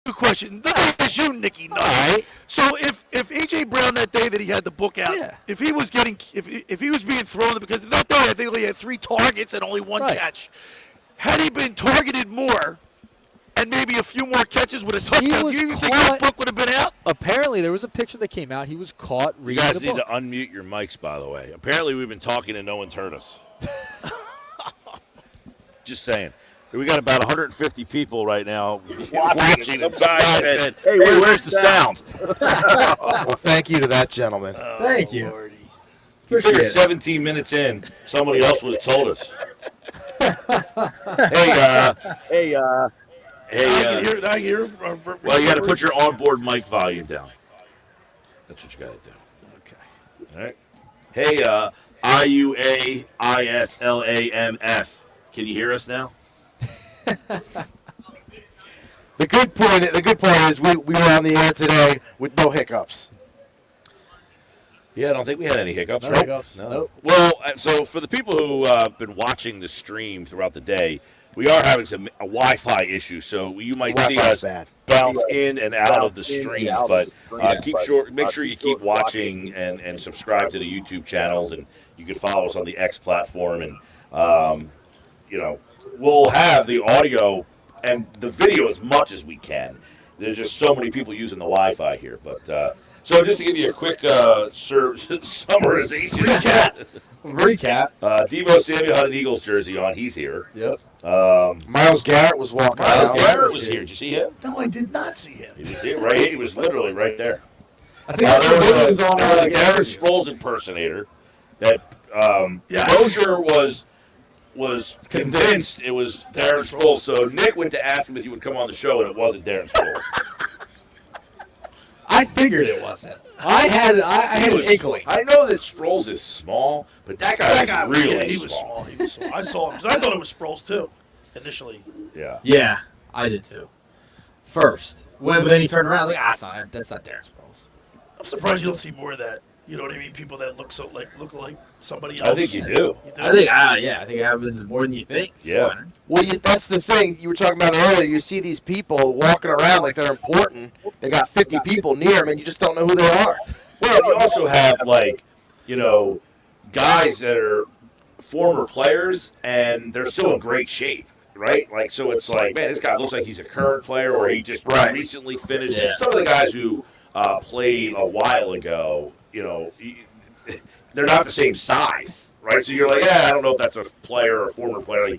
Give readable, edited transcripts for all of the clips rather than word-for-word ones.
a question. Not as you, Nicky. No. All right. So if AJ Brown that day that he had the book out, Yeah. if he was being thrown because that day I think he only had 3 targets and only 1 Right. catch. Had he been targeted more and maybe a few more catches with a touchdown, was do you think caught- that book would have been out? Apparently, there was a picture that came out. He was caught You reading guys the need book. to unmute your mics, by the way. Apparently, we've been talking and no one's heard us. Just saying. We got about 150 people right now watching inside. Said, hey, where's the sound? Well, thank you to that gentleman. Thank you. Lordy. You figure 17 minutes in, somebody else would have told us. Hey, I can hear. well, you got to put your onboard mic volume down. That's what you got to do. Okay. All right. Hey, IUAISLAMF. Can you hear us now? The good point is we were on the air today with no hiccups. Yeah, I don't think we had any hiccups. No right? hiccups. No. Nope. Well, so for the people who have been watching the stream throughout the day, we are having a Wi-Fi issue, so you might see Wi-Fi's us bad. bounce in and out of the streams. But make sure you keep watching and subscribe to the YouTube channels, and you can follow us on the X platform. And we'll have the audio and the video as much as we can. There's just so many people using the Wi-Fi here, but. So just to give you a quick summarization. Recap. Deebo Samuel had an Eagles jersey on. He's here. Yep. Miles Garrett was walking Miles around. Garrett was here. Did you see him? No, I did not see him. He was here, right? He was literally right there. I think There was on a Darren Sproles impersonator that Mosher was convinced it was Darren Sproles. So Nick went to ask him if he would come on the show, and it wasn't Darren Sproles. I figured it wasn't. I had an inkling. I know that Sproles is small, but that guy was really he was small. He was small. I saw him because I thought it was Sproles too, initially. Yeah. Yeah, I did too. First, but then he turned around. I was like, that's not Darren Sproles. I'm surprised you don't see more of that. You know what I mean? People that look like somebody else. I think you do. You do? I think it happens more than you think. Yeah. Well, that's the thing you were talking about earlier. You see these people walking around like they're important. They got 50 people near them, and you just don't know who they are. Well, you also have guys that are former players and they're still in great shape, right? Like, so it's like, man, this guy looks like he's a current player or he just recently finished. Yeah. Some of the guys who played a while ago, they're not the same size, right? So you're like, I don't know if that's a player or a former player.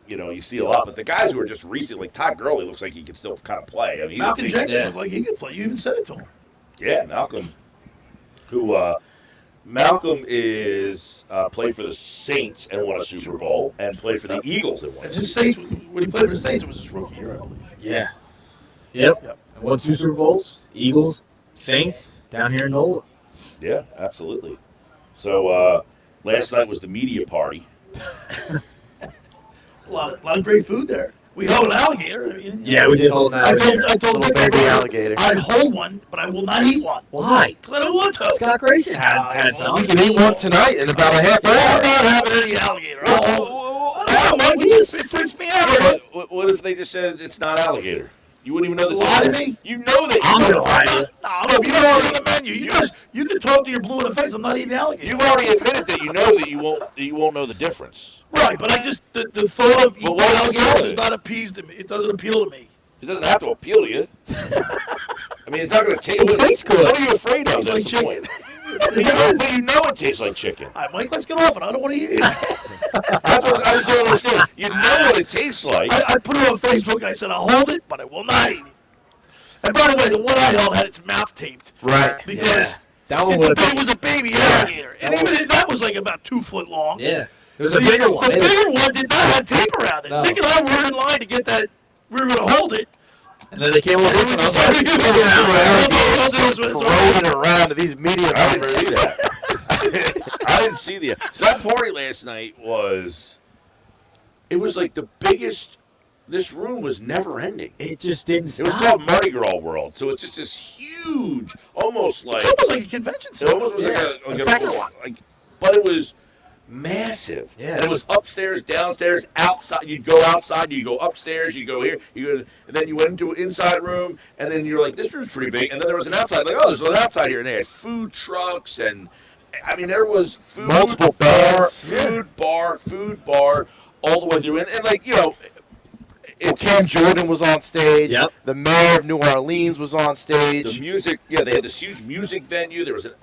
You see a lot, but the guys who are just recently, like Todd Gurley looks like he can still kind of play. I mean, Malcolm Jenkins looked like he could play. You even said it to him. Yeah, Malcolm. Malcolm is played for the Saints and won a Super Bowl, and played for the Eagles and won. And his Saints, when he played for the Saints, it was his rookie year, I believe. Yeah. Yep. I won 2 Super Bowls. Eagles, Saints, down here in NOLA. Yeah, absolutely. So last night was the media party. A lot of great food there. We hold an alligator. I mean, Yeah, we did hold an alligator. I told Little Nick baby alligator. I'd hold one, but I will not eat one. Why? Because I don't want to. Scott Grayson had some. You can eat one tonight in about a half I'm hour. not having any alligator. I don't want it. It freaks me out. What if they just said it's not alligator? You wouldn't even know the Lie to difference. me? You know that. I'm gonna lie to you. No, if you don't order the menu, you can talk to your blue in the face. I'm not eating alligator. You've already admitted that you know that you won't know the difference. Right, but I just the thought of eating what's the alligator point? does not appease to me. It doesn't appeal to me. It doesn't have to appeal to you. I mean, it's not going to taste. It tastes good. What are you afraid of? Tastes like That's the chicken. point. But you know it tastes like chicken. All right, Mike, let's get off it. I don't want to eat it. That's what I just don't understand. You know what it tastes like. I put it on Facebook. I said I'll hold it, but I will not eat it. And by the way, the one I held had its mouth taped. Right. Because That one it was a baby alligator. And even that was like about 2 foot long. Yeah. There's a bigger one. The bigger one did not have tape around it. No. Nick and I were in line to get that. We were going to hold it. And then they came over and I was like, Rolling around to these media I didn't members. see that. I didn't see that party last night was. It was like the biggest. This room was never ending. it just didn't It was stop. called Mardi Gras World, so it's just this huge, almost like It's almost like a convention it center. almost was like A second one. but it was massive. Yeah. And it was upstairs, downstairs, outside. You'd go outside, you go upstairs, you go here, and then you went into an inside room, and then you're like, this room's pretty big. And then there was an outside, like, oh, there's an outside here, and they had food trucks, and I mean, there was food, Multiple bar, bands. food bar, all the way through, and like Well, Cam Jordan was on stage. Yep. The mayor of New Orleans was on the stage. music, they had this huge music venue. There was, and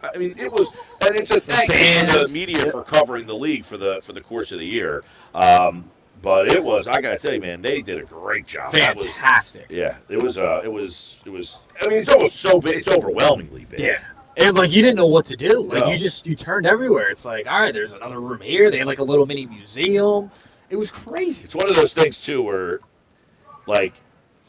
it's a thank you to bands. the media for covering the league for the course of the year. But it was, I gotta tell you, man, they did a great job. That was- Fantastic. it was. I mean, it's almost so big. It's overwhelmingly big. Yeah. And like you didn't know what to do. Like No. you turned everywhere. It's like, all right, there's another room here. They had like a little mini museum. It was crazy. It's one of those things too, where like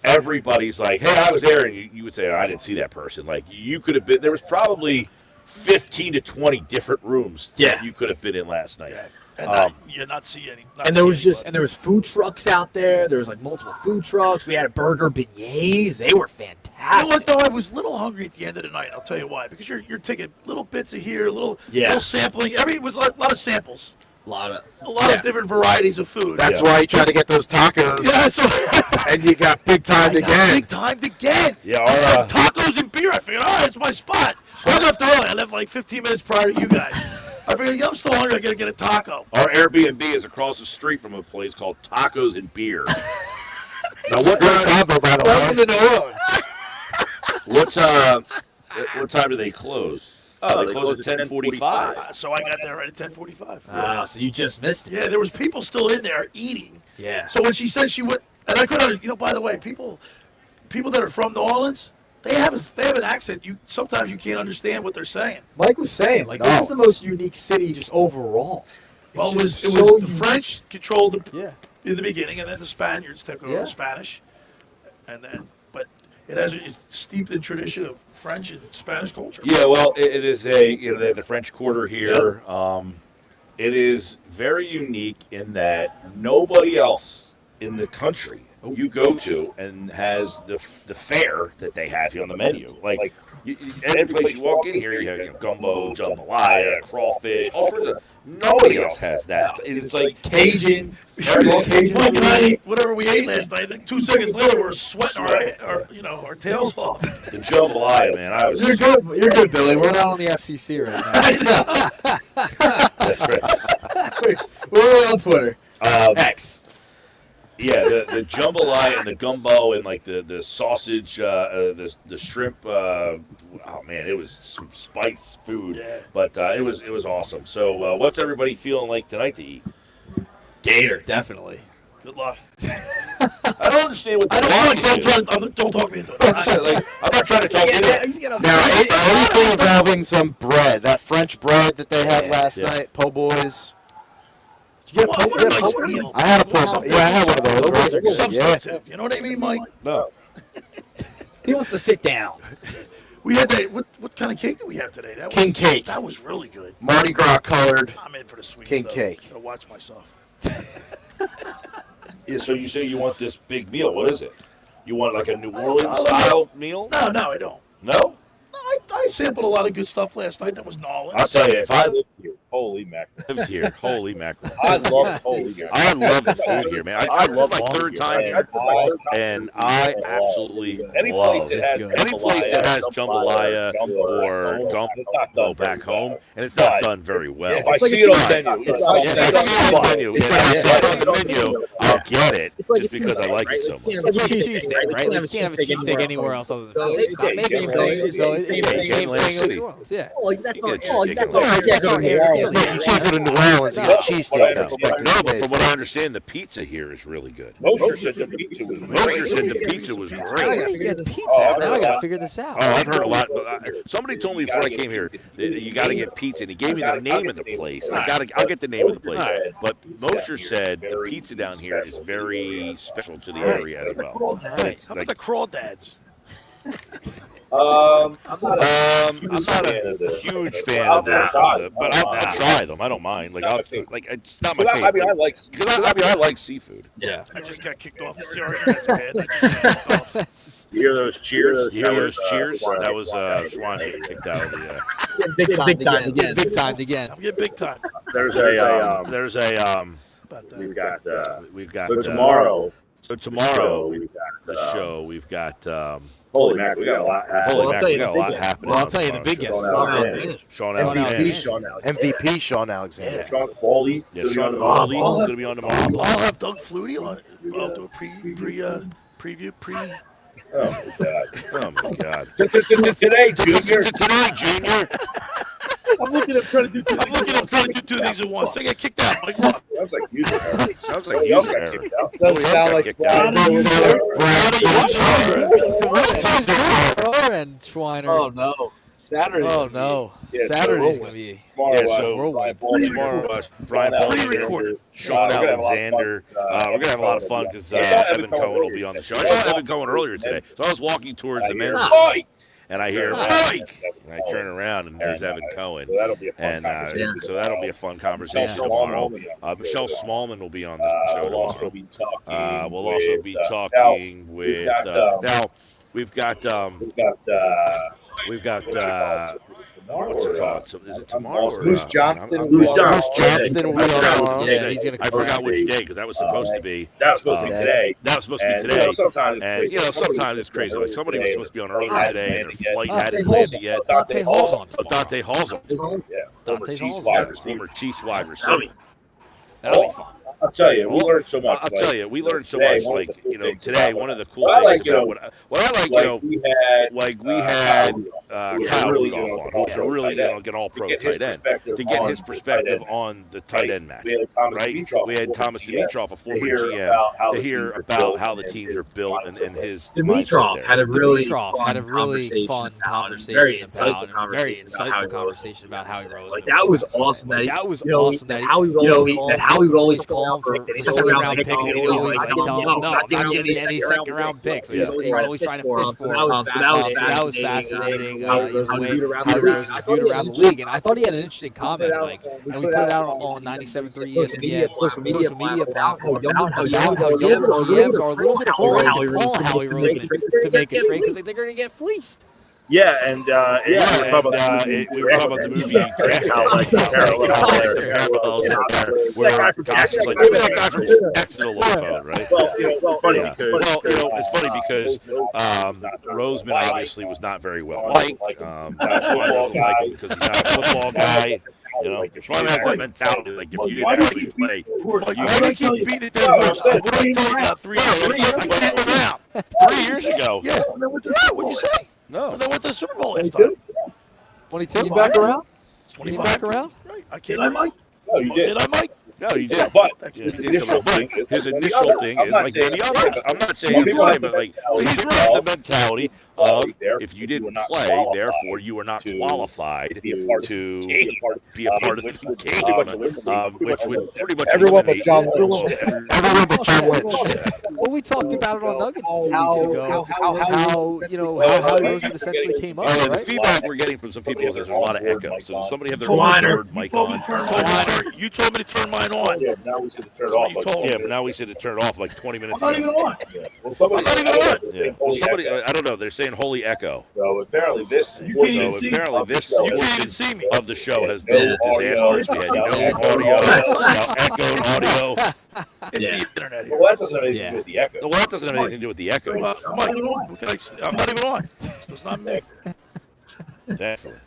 everybody's like, "Hey, I was there," and you would say, "I didn't see that person." Like you could have been. There was probably 15 to 20 different rooms that you could have been in last night. Yeah. And not see any. Not And there see was anybody. there was food trucks out there. There was like multiple food trucks. We had a burger beignets. They were You know fantastic. what though? I was a little hungry at the end of the night. I'll tell you why. Because you're taking little bits of here, little sampling. It was a lot of samples, A lot of of different varieties of food. That's why you try to get those tacos. Yeah, so And you got big time I got again. big timed again. Yeah, I said our, tacos and beer. I figured, all right, it's my spot. I left early. I left like 15 minutes prior to you guys. I figured, I'm still hungry. I gotta get a taco. our Airbnb is across the street from a place called Tacos and Beer. Now, Good combo, by the way. what time do they close? Oh, they close at 10:45. So I got there right at 10:45. so you just missed it. Yeah, there was people still in there eating. Yeah. So when she said she went, and I couldn't, by the way, people that are from New Orleans, they have an accent. Sometimes you can't understand what they're saying. Mike was saying, like, No. this is the most unique city just overall. Well, it It's was just so the French controlled Yeah. in the beginning, and then the Spaniards took over Yeah. Spanish, but it's steeped in tradition of French and Spanish culture. Yeah, well, it is they have the French Quarter here. It is very unique in that nobody else in the country you go to and has the fare that they have here on the menu. Like any place you walk in here, you have gumbo, jambalaya, crawfish, all sorts of. Nobody else has that. It's like Cajun. everything. Mike and I ate whatever we ate last night. Like 2 seconds later, we're sweating our tails off. The jambalaya, man. I was. You're good. You're good, Billy. We're not on the FCC right now. That's right. We're on Twitter. X. Yeah, the jambalaya and the gumbo and like the sausage, the shrimp. Oh man, it was some spice food. Yeah. But it was awesome. So what's everybody feeling like tonight to eat? Gator, definitely. Good luck. I don't understand what. I don't want want. Don't talk me into it. I'm not trying to talk into it. Now, anything involving some bread, that French bread that they had last Yeah. night, po' boys. What a nice meal. I had a po'. Yeah, I had one of those. Those are good. Yeah. Substantive. You know what I mean, Mike? No. He wants to sit down. We had that. What kind of cake did we have today? That King was, cake. That was really good. Mardi Gras colored. I'm in for the sweets. King though. cake. Gotta watch myself. Yeah, so you say you want this big meal. What is it? You want like a New Orleans style meal? No, I don't. No? No, I sampled a lot of good stuff last night. That was New Orleans. I'll tell you, if I lived Holy mackerel. here, holy mackerel. I love holy mackerel. I love the food here, man. I love my third time here, and I absolutely Any love place that has any place that has jambalaya or gumbo back home, and it's not done very well. If I see it on the menu, If I see it on the menu, if I see it on the menu, I'll get it just because I like it so much. It's a cheesesteak, right? Like, you can't have a cheesesteak anywhere else other than Philly. It's not making it. So it's the same thing in New Orleans. Yeah. Well, that's You our, get well, chicken that's wings. our, that's our area. You can't go to New Orleans and get cheesesteak. and expect it No, to but taste from what I like- understand, the pizza here is really good. Mosher said the pizza was Mosher said the pizza was Now I gotta great. figure this out. Now I gotta figure this out. Oh, I've heard a lot. But somebody told me before I came here that you got to get pizza, and he gave me the name of the place. I'll get the name of the place. But Mosher said the pizza down here is very special to the area as well. How about the crawdads? I'm I'm not a huge fan of this, but I'll try them. I don't mind. Like it's not my I mean, favorite. I like. I like seafood. Yeah. I just got kicked off the series. That's bad. I just got kicked off. You hear those cheers? You hear those cheers? That was Schwan getting kicked out of the. Big time again. Big time again. I'm getting big time. There's a About that. we've got tomorrow. So tomorrow we've got holy mackerel, we got a lot. holy I'll mackerel, tell we you got a the lot big happening. Well, I'll tell you the big guest. Sean MVP. Alexander. Sean Alexander. MVP Sean Alexander. Sean Foley. Yeah, Sean Foley is going to be on tomorrow. I'll have Doug Flutie on. I'll do a preview. Oh my God. Oh my God! Today, Junior. Today, Junior. I'm looking at trying to do I'm looking at trying to do two things at once. I get kicked out. Like what? Sounds like user error. Sounds like Somebody else user got error. kicked out. Does sound like And Schweiner. Oh no, Saturday. Oh no. Yeah, Saturday's so gonna be. Tomorrow, Yeah, so Brian Baldinger. tomorrow, Brian Pre-recorded. Sean We're gonna have a lot of Alexander. fun. We're gonna have a lot of fun because Yeah, Evan Cohen will be on the show. I saw Evan Cohen earlier today, so I was walking towards the men's Mike. and I hear Mike, and I turn around and there's Evan Cohen, So that'll be a fun and conversation. so that'll be a fun conversation Michelle tomorrow. Smallman will be Michelle Smallman will be on the show We'll also tomorrow. be talking. We'll also be with, talking with now, we've got what's it called? So is it tomorrow? Or, Moose Johnston. Moose Moose Johnston will be on the Yeah, he's gonna I forgot which day because that was supposed to be. That was supposed to be today. That was supposed to be And, today. sometimes And sometimes it's crazy. Like somebody was supposed to be on earlier today, and their flight hadn't Dante landed yet. Dante Hall's on Oh, tomorrow. Dante Hall's on. Yeah, Dante Chiefs Hall's wide on. receiver. Former Chiefs wide receiver. That'll be That'll be fun. I'll tell you, we learned so much. I'll tell you, we learned so today, much. one of Like the cool things today, about one of the cool what I things like, you about know, what I like, we had Kyle really, Rudolph on, who's a really get all pro tight end, to get his perspective on the tight end match. Right? We had Thomas Dimitroff, a former GM, to hear about how the teams are built and his Dimitrov had a really Dimitrov had a really fun conversation very about insightful conversation conversation about how he rose. Like that was awesome. That was you know, awesome. That how he would always call for second round picks. And he always like tell him, no, I'm not giving you any second round picks. He's always trying to fish for him. So that was fascinating. The way how Rose was viewed around the league, and I thought he had an interesting comment. Like, and we put it out on 97.3 ESPN social media platform about how young GMs are a little bit afraid to call Howie Roseman to make a trade because they're going to get fleeced. Yeah, and we were talking about the movie where Gosh is like, maybe that guy from Jackson will phone, right? It's funny because Roseman obviously was not very well liked. Schweiner doesn't like him because he's not a football guy. You know, Schweiner has that mentality. Like, if you didn't actually play, Why do you keep beating a dead horse? What did I tell you about 3 years ago? I can't remember. 3 years ago. Yeah. What'd you say? No. When they went to the Super Bowl last time. 22. You back around? 25. back around? Right. I can't remember. No, you did. Did I, Mike? No, you did. But His initial thing initial thing is like many others. I'm not saying it's the same, but like he's right. The mentality of if you didn't play, therefore you are not qualified to be a part of the game, which would pretty much Everyone but eliminate John Lynch. Everyone but John Lynch. Well, we talked about it on Nuggets a few weeks ago. How Roseman essentially came up. The Right? feedback we're getting from some people is there's a lot of echo. So does somebody have their Schweiner. third mic on? You told me to turn mine on. Yeah, now we should turn it That's what off. you told me. Yeah, but now we said to turn it off like 20 minutes I'm not ago. even on. Well, somebody, I'm not even on. Yeah. Well, somebody, I don't know. They're saying holy echo. So apparently this. You can't even So see apparently this You can't even portion see me. of the show has been disastrous. We had no audio, no echoed audio. It's the internet here. Well, that doesn't have anything to do with the echo. Well, that doesn't have anything to do with the echo. Mike, what can I say? I'm not even on. It's not me. Definitely.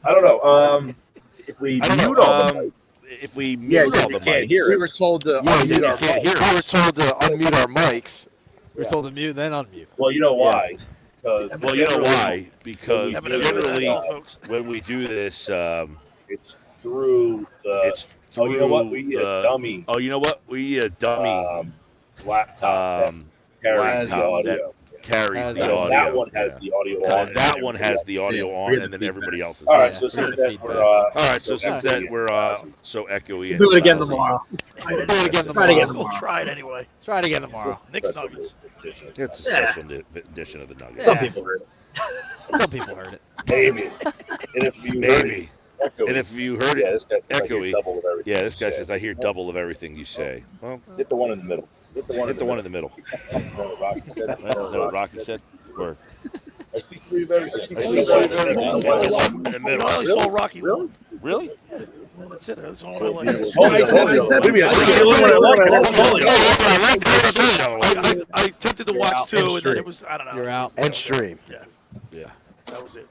I don't know. If we I don't mute know. all the If we Yeah, mute all the you can't mics, hear We it. were told to you unmute our can't hear We were us. told to unmute our mics. We were told to mute, then unmute. Well, you know why? Well, you know why? Because Yeah, but it's generally, folks. when we do this, It's through the. it's Oh, you know what? through We need the- a dummy Oh, you know what? We need a dummy laptop um, that carries the laptop audio. carries Has the that. audio. That one has the audio on. And that one has the audio on, and then everybody else is. All right, on. so since the that feedback. we're All right, so since that we're so echoey. and Do it again lousy. tomorrow. Do it again Try it again tomorrow. We'll try it anyway. Try it again tomorrow. Nick's Nuggets. It's a special edition of the Nuggets. Some people heard it. Some people heard it. maybe. And if you Maybe. echo, And if you heard yeah, it, this guy says I hear echoey. double of everything Yeah, this you guy say. says I hear double of everything you say. Well, Hit the one in the middle. Hit hit the one in the middle. Rocky said. Is that what Rocky said? Or I speak for you very. I speak for you very good. Really? In the I middle. only saw Rocky one. Really? Well, that's it. That's all I like. I tempted to watch two, and then it was, I don't know. You're out. And stream. Yeah. Yeah. That was it.